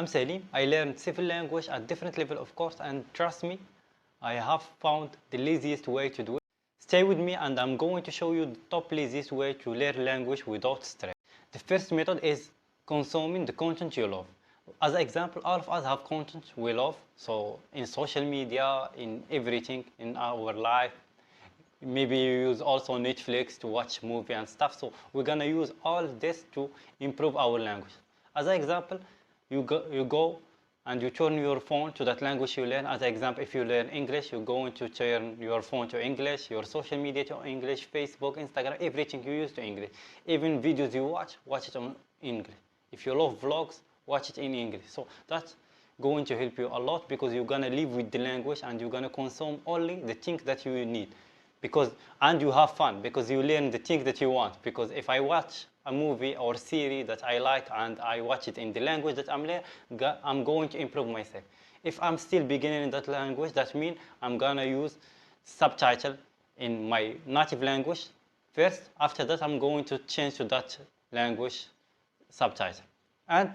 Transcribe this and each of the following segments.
I'm Selim. I learned civil language at different level of course, and trust me, I have found the laziest way to do it. Stay with me and I'm going to show you the top laziest way to learn language without stress. The first method is consuming the content you love. As an example, all of us have content we love, so in social media, in everything in our life. Maybe you use also Netflix to watch movie and stuff, so we're gonna use all this to improve our language. As an example, you go and you turn your phone to that language you learn. As an example, if you learn English, you're going to turn your phone to English, your social media to English, Facebook, Instagram, everything you use to English. Even videos you watch it on English. If you love vlogs, watch it in English. So that's going to help you a lot because you're gonna live with the language and you're gonna consume only the things that you need. And you have fun because you learn the things that you want. Because if I watch a movie or series that I like and I watch it in the language that I'm learning, I'm going to improve myself. If I'm still beginning in that language, that means I'm gonna use subtitle in my native language first. After that, I'm going to change to that language subtitle. And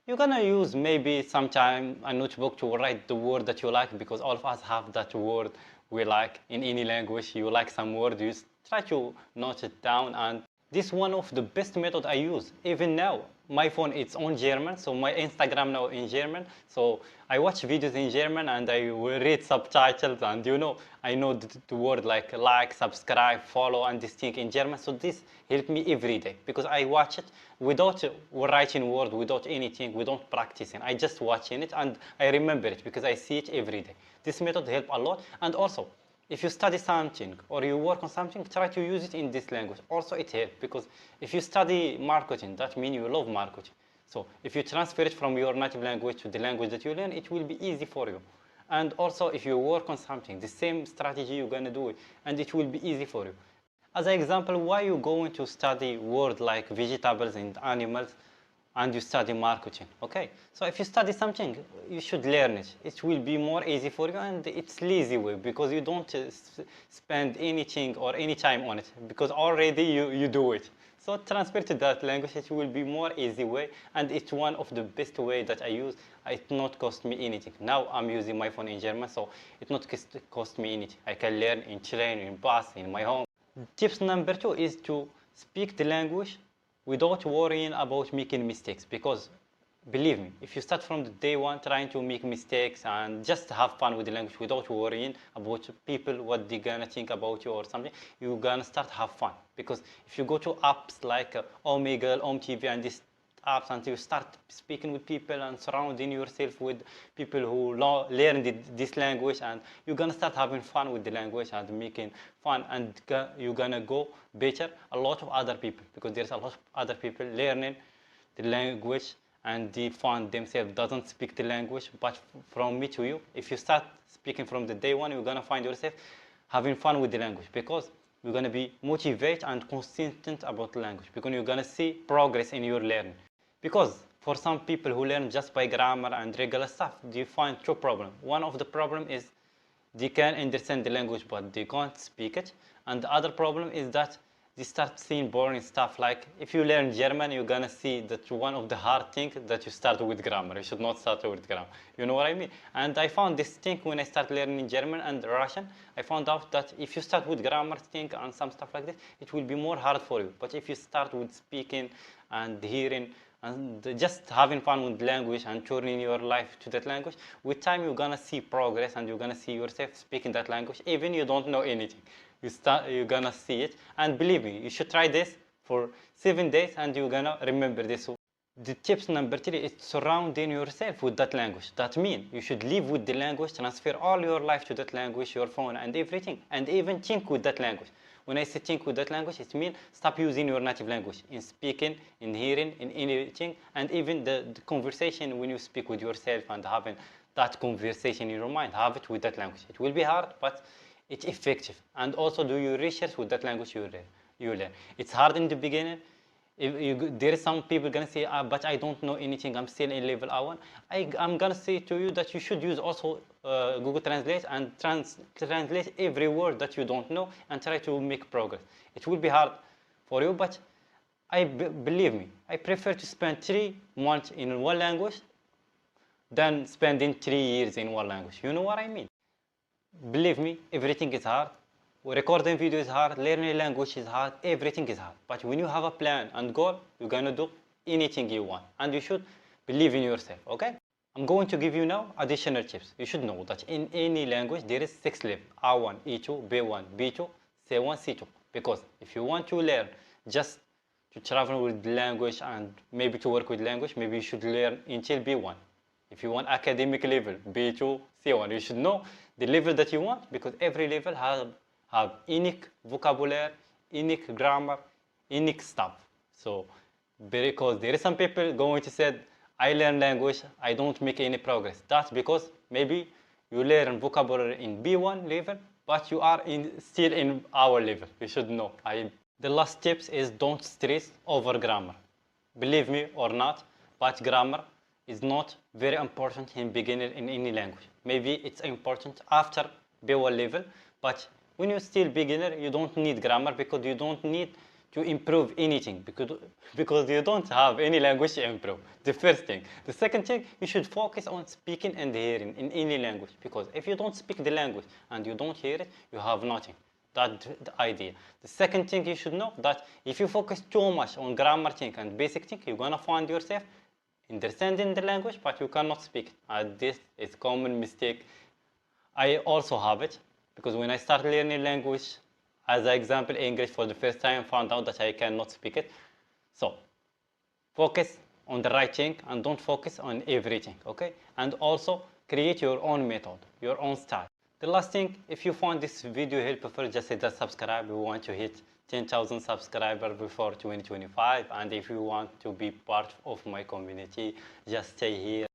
you're gonna use maybe sometime a notebook to write the word that you like, because all of us have that word we like in any language. You like some word, you try to note it down, and this is one of the best method I use. Even now, my phone is on German, so my Instagram now in German. So I watch videos in German and I will read subtitles, and I know the word like, subscribe, follow, and this thing in German. So this helps me every day because I watch it without writing word, without anything, without practicing. I just watching it and I remember it because I see it every day. This method helps a lot. And also, if you study something or you work on something, try to use it in this language. Also, it helps because if you study marketing, that means you love marketing. So if you transfer it from your native language to the language that you learn, it will be easy for you. And also, if you work on something, the same strategy you're going to do it, and it will be easy for you. As an example, why you going to study words like vegetables and animals and you study marketing? Okay, so if you study something, you should learn it. It will be more easy for you, and it's lazy way because you don't spend anything or any time on it because already you do it. So transfer to that language, it will be more easy way, and it's one of the best way that I use. It not cost me anything. Now I'm using my phone in German, so it not cost me anything. I can learn in train, in bus, in my home. Tips number 2 is to speak the language without worrying about making mistakes, because believe me, if you start from the day one trying to make mistakes and just have fun with the language without worrying about people, what they're gonna think about you or something, you're gonna start have fun. Because if you go to apps like Omegle, OmTV, and these apps, and you start speaking with people and surrounding yourself with people who learn this language, and you're gonna start having fun with the language and making fun, and you're gonna go better a lot of other people, because there's a lot of other people learning the language and they find themselves doesn't speak the language. But from me to you, if you start speaking from the day one, you're gonna find yourself having fun with the language, because you're gonna be motivated and consistent about the language, because you're gonna see progress in your learning. Because for some people who learn just by grammar and regular stuff, they find two problems. One of the problem is they can understand the language but they can't speak it, and the other problem is that they start seeing boring stuff. Like if you learn German, you're gonna see that one of the hard things that you start with grammar. You should not start with grammar. You know what I mean? And I found this thing when I started learning German and Russian. I found out that if you start with grammar thing and some stuff like this, it will be more hard for you. But if you start with speaking and hearing and just having fun with language and turning your life to that language, with time you're gonna see progress and you're gonna see yourself speaking that language, even you don't know anything. You're gonna see it, and believe me, you should try this for 7 days and you're gonna remember this. The tips number 3 is surrounding yourself with that language. That means you should live with the language, transfer all your life to that language, your phone and everything, and even think with that language. When I say think with that language, it means stop using your native language in speaking, in hearing, in anything, and even the conversation when you speak with yourself and having that conversation in your mind, have it with that language. It will be hard, but it's effective. And also do your research with that language you learn. It's hard in the beginning. There is some people gonna say, but I don't know anything, I'm still in level A1. I'm gonna say to you that you should use also Google Translate and translate every word that you don't know and try to make progress. It will be hard for you, but believe me, I prefer to spend 3 months in one language than spending 3 years in one language. You know what I mean? Believe me, everything is hard. Recording video is hard, learning language is hard, everything is hard. But when you have a plan and goal, you're gonna do anything you want. And you should believe in yourself, okay? I'm going to give you now additional tips. You should know that in any language there is 6 levels: A1, E2, B1, B2, C1, C2. Because if you want to learn just to travel with language and maybe to work with language, maybe you should learn until B1. If you want academic level, B2, C1, you should know the level that you want, because every level have unique vocabulary, unique grammar, unique stuff. So because there is some people going to say, I learn language, I don't make any progress. That's because maybe you learn vocabulary in B1 level, but you are still in our level. You should know. The last tips is don't stress over grammar. Believe me or not, but grammar is not very important in beginner in any language. Maybe it's important after B1 level, but when you're still beginner, you don't need grammar, because you don't need to improve anything, because you don't have any language to improve. The first thing. The second thing, you should focus on speaking and hearing in any language, because if you don't speak the language and you don't hear it, you have nothing. That's the idea. The second thing you should know, that if you focus too much on grammar thing and basic thing, you're gonna find yourself understanding the language, but you cannot speak it. And this is common mistake. I also have it, because when I started learning language, as an example, English for the first time, found out that I cannot speak it. So focus on the right thing and don't focus on everything, okay? And also create your own method, your own style. The last thing, if you find this video helpful, just hit that subscribe. We want to hit 10,000 subscribers before 2025. And if you want to be part of my community, just stay here.